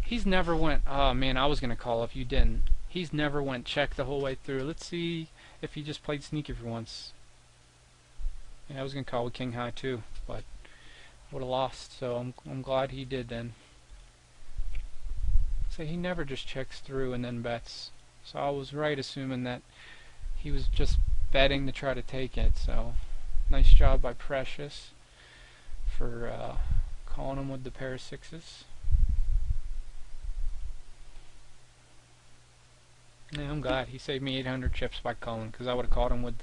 He's never went. Oh man, I was gonna call if you didn't. He's never went check the whole way through. Let's see if he just played sneaky for once. Yeah, I was gonna call with king high too, but would have lost. So I'm glad he did then. So he never just checks through and then bets. So I was right assuming that he was just betting to try to take it. So nice job by Precious for calling him with the pair of sixes. Yeah, I'm glad he saved me 800 chips by calling, because I would have caught him with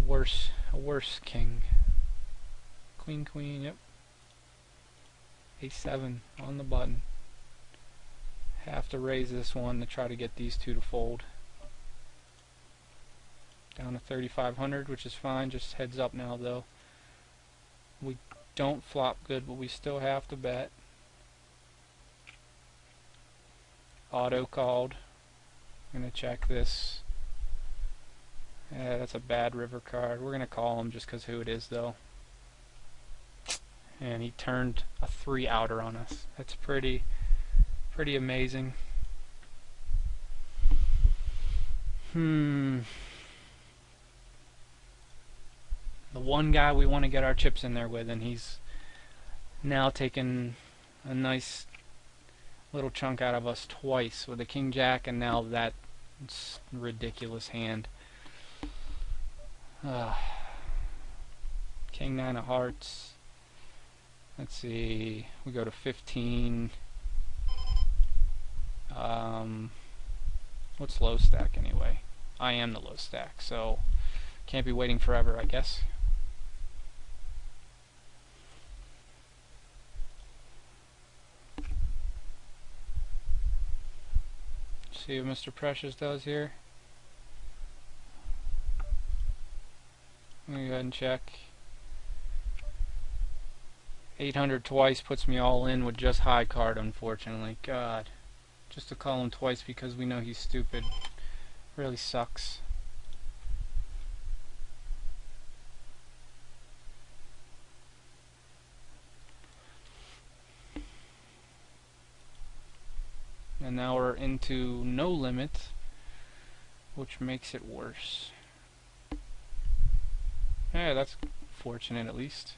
a worse king. Queen, queen, yep. A7 on the button. Have to raise this one to try to get these two to fold. Down to 3,500, which is fine. Just heads up now, though. We don't flop good, but we still have to bet. Auto called. I'm going to check this. Yeah, that's a bad river card. We're going to call him just because who it is, though. And he turned a 3 outer on us. That's pretty amazing. The one guy we want to get our chips in there with, and he's now taken a nice little chunk out of us twice with a king jack, and now that ridiculous hand. King 9 of hearts. Let's see, we go to 15. What's low stack anyway? I am the low stack, so can't be waiting forever, I guess. See what Mr. Precious does here. Let me go ahead and check. 800 twice puts me all in with just high card, unfortunately. God. Just to call him twice because we know he's stupid really sucks. And now we're into no limit, which makes it worse. Yeah, that's fortunate at least.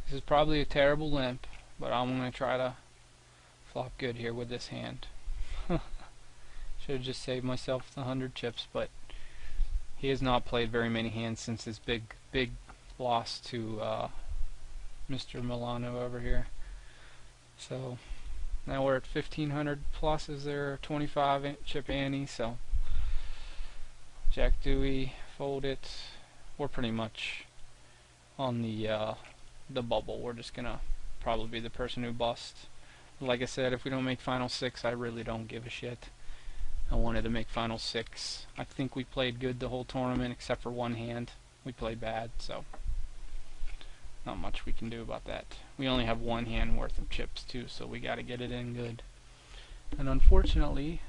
This is probably a terrible limp, but I'm going to try to flop good here with this hand. Should have just saved myself the 100 chips, but he has not played very many hands since his big loss to Mr. Milano over here. So now we're at 1500 plus. Is there 25 chip ante? So Jack Dewey, fold it. We're pretty much on the bubble. We're just gonna probably be the person who busts. Like I said, if we don't make final 6, I really don't give a shit. I wanted to make final 6. I think we played good the whole tournament except for one hand. We played bad, so not much we can do about that. We only have one hand worth of chips too, so we gotta get it in good. And unfortunately,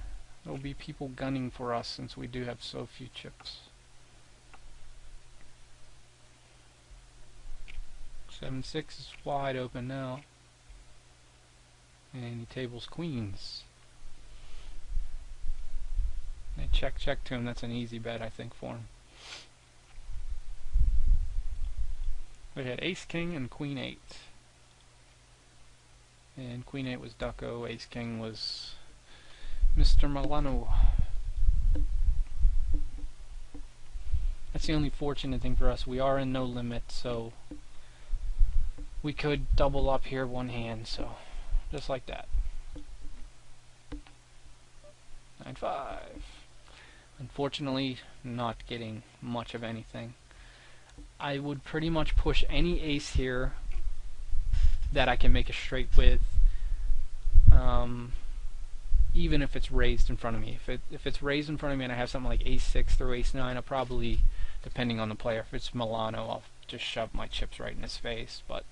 there'll be people gunning for us since we do have so few chips. 7-6 is wide open now. And he tables queens. They check to him. That's an easy bet, I think, for him. We had ace king and queen 8. And queen 8 was Ducko, ace king was Mr. Milano. That's the only fortunate thing for us. We are in no limit, so we could double up here one hand, so just like that. 9-5. Unfortunately, not getting much of anything. I would pretty much push any ace here that I can make a straight with. even if it's raised in front of me. If it's raised in front of me and I have something like ace-6 through ace-9, I'll probably, depending on the player, if it's Milano, I'll just shove my chips right in his face. But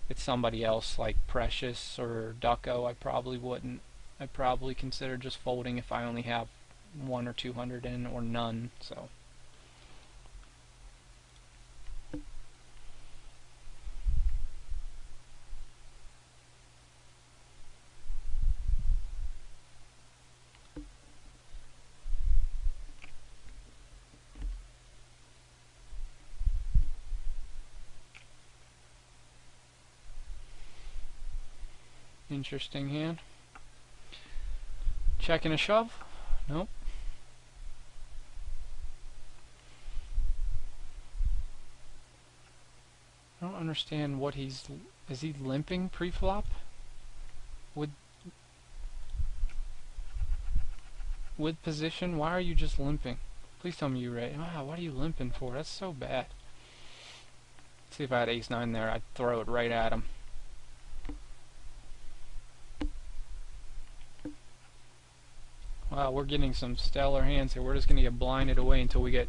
if it's somebody else like Precious or Ducko, I probably wouldn't. I'd probably consider just folding if I only have 1 or 200 in, or none. So interesting hand. Checking a shove? Nope. I don't understand what is he limping pre-flop? With position? Why are you just limping? Please tell me you're right. Wow, what are you limping for? That's so bad. Let's see, if I had ace-9 there, I'd throw it right at him. Wow, we're getting some stellar hands here. We're just going to get blinded away until we get,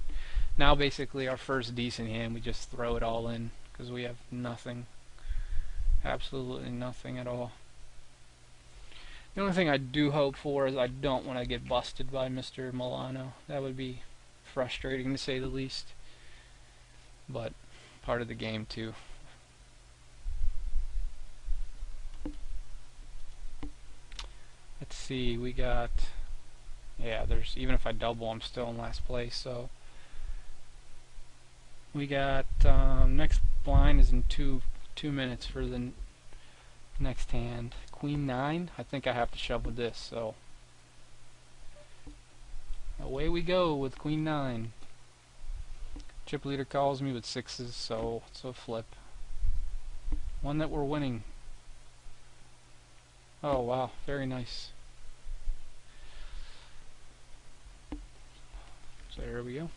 now basically our first decent hand. We just throw it all in because we have nothing. Absolutely nothing at all. The only thing I do hope for is I don't want to get busted by Mr. Milano. That would be frustrating to say the least. But part of the game too. Let's see, we got, yeah, there's, even if I double, I'm still in last place. So we got next blind is in two minutes for the next hand. Queen 9. I think I have to shove with this. So away we go with Queen 9. Chip leader calls me with 6s, so it's a flip. One that we're winning. Oh wow, very nice. So here we go.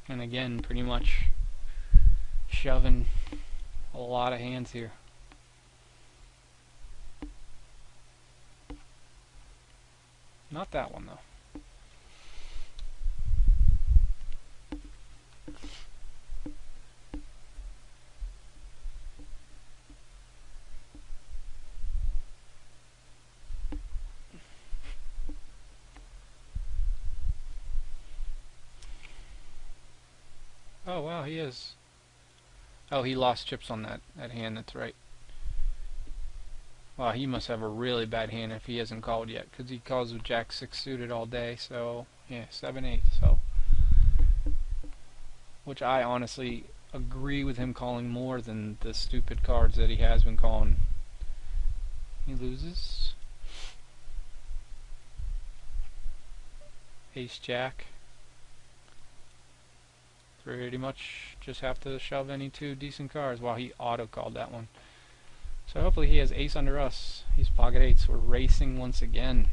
And again, pretty much shoving a lot of hands here. Not that one though. Oh wow, he is. Oh, he lost chips on that hand, that's right. Wow, he must have a really bad hand if he hasn't called yet, because he calls with Jack-6 suited all day, so yeah, 7-8, so. Which I honestly agree with him calling more than the stupid cards that he has been calling. He loses. Ace-Jack. Pretty much just have to shove any two decent cards. Wow, he auto-called that one. So hopefully he has ace under us. He's pocket eights. We're racing once again.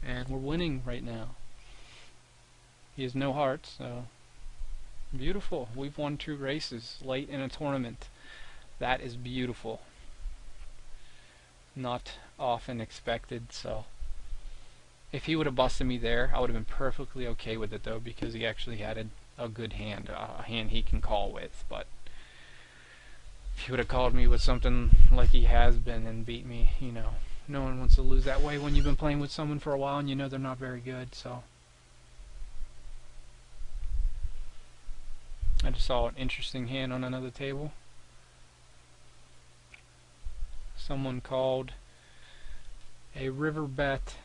And we're winning right now. He has no hearts, so beautiful. We've won 2 races late in a tournament. That is beautiful. Not often expected, so if he would have busted me there, I would have been perfectly okay with it though, because he actually had a good hand, a hand he can call with. But if he would have called me with something like he has been and beat me, you know, no one wants to lose that way when you've been playing with someone for a while and you know they're not very good. So I just saw an interesting hand on another table. Someone called a river bet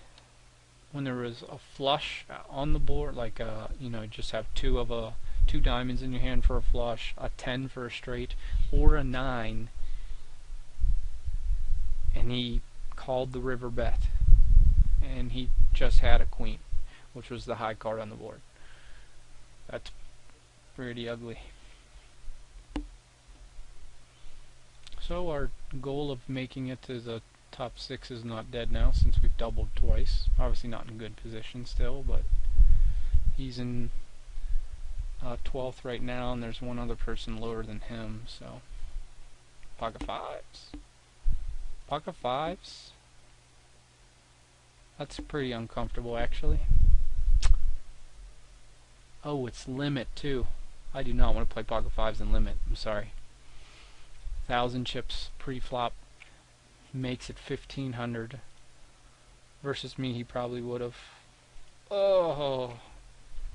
when there was a flush on the board, like you know, just have two diamonds in your hand for a flush, a 10 for a straight, or a 9, and he called the river bet, and he just had a queen, which was the high card on the board. That's pretty ugly. So our goal of making it to the top 6 is not dead now, since we've doubled twice. Obviously not in good position still, but he's in 12th right now, and there's one other person lower than him, so pocket fives. Pocket fives? That's pretty uncomfortable, actually. Oh, it's limit, too. I do not want to play pocket fives in limit. I'm sorry. 1,000 chips pre-flop makes it 1,500. Versus me, he probably would have. Oh,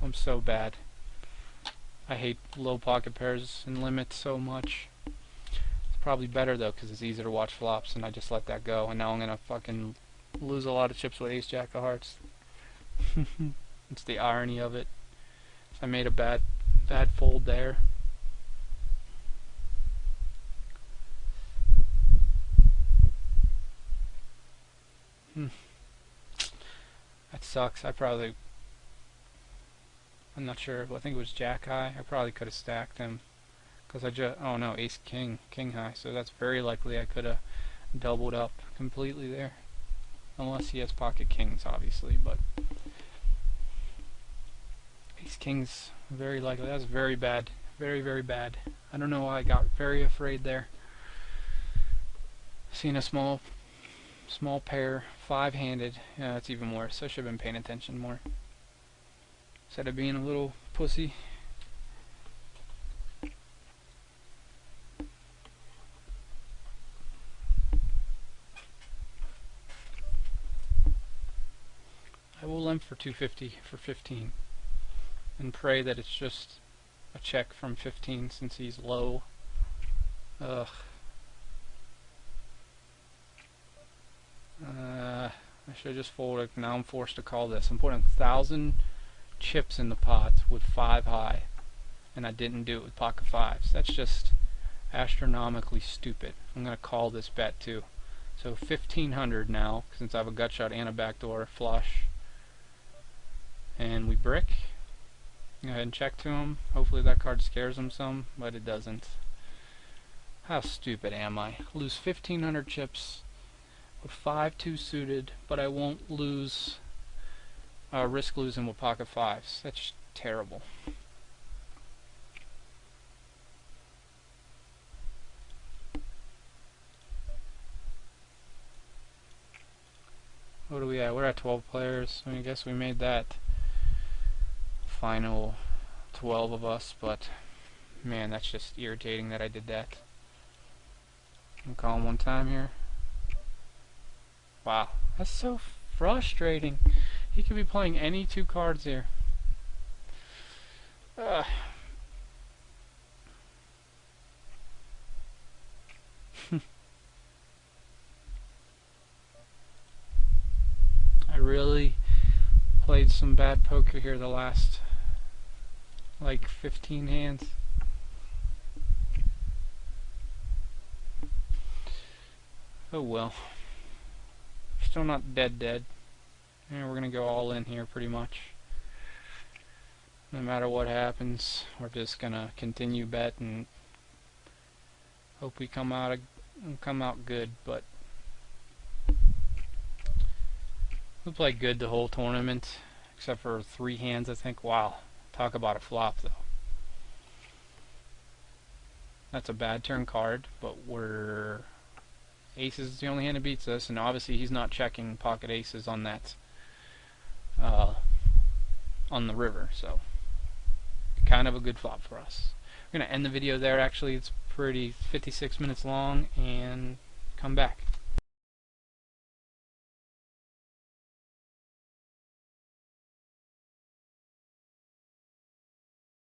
I'm so bad. I hate low pocket pairs in limit so much. It's probably better though, because it's easier to watch flops, and I just let that go. And now I'm gonna fucking lose a lot of chips with ace jack of hearts. It's the irony of it. I made a bad fold there. That sucks. I'm not sure. I think it was jack high. I probably could have stacked him. Because oh no, ace king high. So that's very likely I could have doubled up completely there. Unless he has pocket kings, obviously. But ace king's very likely. That's very bad. Very, very bad. I don't know why I got very afraid there. Seeing a small pair, five-handed. Yeah, that's even worse. I should have been paying attention more. Instead of being a little pussy. I will limp for 250 for 15. And pray that it's just a check from 15 since he's low. Ugh. I should have just folded. Now I'm forced to call this. I'm putting 1,000 chips in the pot with 5 high, and I didn't do it with pocket fives. That's just astronomically stupid. I'm going to call this bet too. So 1,500 now, since I have a gut shot and a backdoor flush. And we brick. Go ahead and check to him. Hopefully that card scares him some, but it doesn't. How stupid am I? Lose 1,500 chips with 5-2 suited, but I won't risk losing with pocket fives. That's terrible. What are we at? We're at 12 players. I guess we made that final 12 of us, but man, that's just irritating that I did that. I'm calling one time here. Wow, that's so frustrating. He could be playing any 2 cards here. I really played some bad poker here the last like 15 hands. Oh well. Still not dead. And we're gonna go all in here pretty much. No matter what happens, we're just gonna continue bet and hope we come out good. But we played good the whole tournament, except for 3 hands, I think. Wow, talk about a flop though. That's a bad turn card, but aces is the only hand that beats us, and obviously he's not checking pocket aces on that on the river, so kind of a good flop for us. We're gonna end the video there. Actually, it's pretty 56 minutes long, and come back.